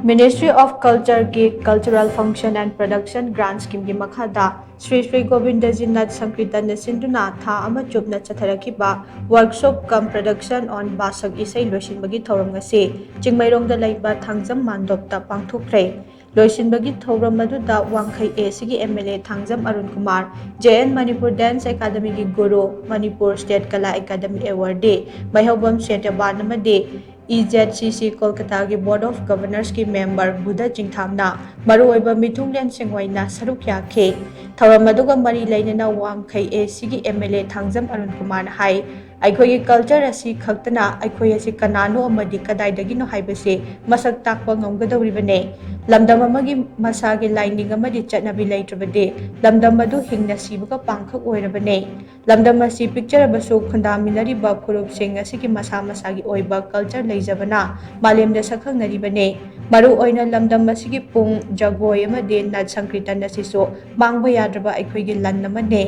Ministry of Culture की Cultural Function and Production Grant Scheme की मखादा श्री श्री गोविंदजी नाथ संकीर्तन सिंधुना था अमा चुपना चथरखिबा workshop cum production on Basak इसै लोइसिनबगी थौरम ngasi चिंगमैरोंगदा लैबा थांगजम मानदोपता पांगथोखरे लोइसिनबगी थौरम मदुदा वांखै ए सिगी MLA Thangjam Arun Kumar JN Manipur dance academy की गुरु Manipur state Kala academy award दे मैहौबम सेटबान अमदे EZCC कोलकाता की बोर्ड ऑफ गवर्नर्स की मेंबर बुधा चिंथामना मरुओइबा मिथुंगलेन सिंगवाइना सरुक याखे थौरम अदुगा मरी लैनना वांखै ए सिगी एमएलए थांगजम अरुण कुमार हाई अखोई कल्चर असी खक्तना अखोई असी कनानो अमदि कदाइदगिनो हाइबसे मसक ताकपा ngomgadawribane lamdam amagi masagi लाइनिंग अमदि चटनाबि लैत्रबदे lamdam अदु हिंगना सिबगा पांखक ओइरबने lamdam असी पिक्चर अबसु खंदामिनरिबा फुरुप सिंग असिगी मसा मसागी ओइबा कल्चर लैजबना मालेमदा सखंगनरिबने मरु ओइना lamdam असिगी पुंग जगोय अमदे नाथ संकीर्तन असिसो मांगबा याद्रबा अखोइगी लन अमने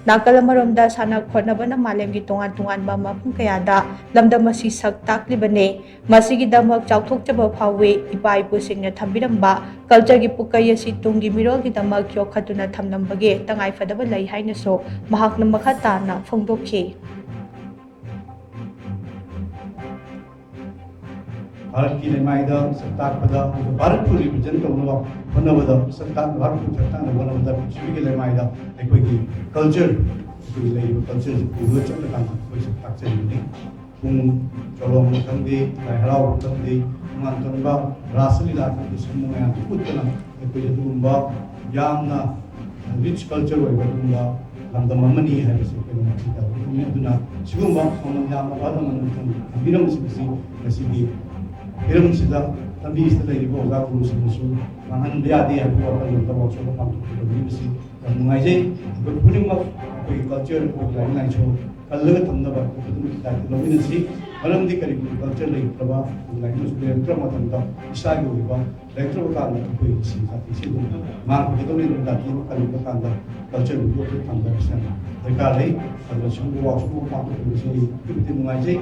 नाकल अमरोमदा साना खोनबना मालेमगी तोंगान तोंगानबा मफम कयादा lamdam असी सक ताकलिबने मसिगी दमक चाउथोकचबा फावे इपा इपुसिंगना थंबिरंबा कल्चर की पुकई असी तुंगी मिरोगी दमक योखतुना थमलंबगे तंगाई फदबा लई हाइनसो महाकना मखा ताना फोंदोखि भारत की लेमाइदा सत्ता पदा भारत को रिप्रेजेंट करने होनबदा सत्ता भारत को सत्ता होनबदा पृथ्वी के लेमाइदा कोई की कल्चर कोई ले कल्चर को चट का कोई सत्ता चली पुंग चलोम खंदे हराव खंदे मान तंबा रासलीला खंदे समूह पुतना कोई दुंबा यामना रिच कल्चर होय बदुंबा lamdam amani hai se ko na duna sigumba somam yam awada man biram sigi biram sida tabi ista lai bo ga guru su mahan dia dia ko ka yo ta so ka to biram si ngai je ko puning ma ko culture ko lai lai so kalga tamna ba ko tu ta lo min si malam di kari culture lai praba lai no su le tra ma tam ta isa yo ba lecture ka na ko si ka ti si ma ko to ni da ki ka ni ka da culture ko to tam da sa da ka lai ka so ko wa so ko pa ko si ki ti ngai je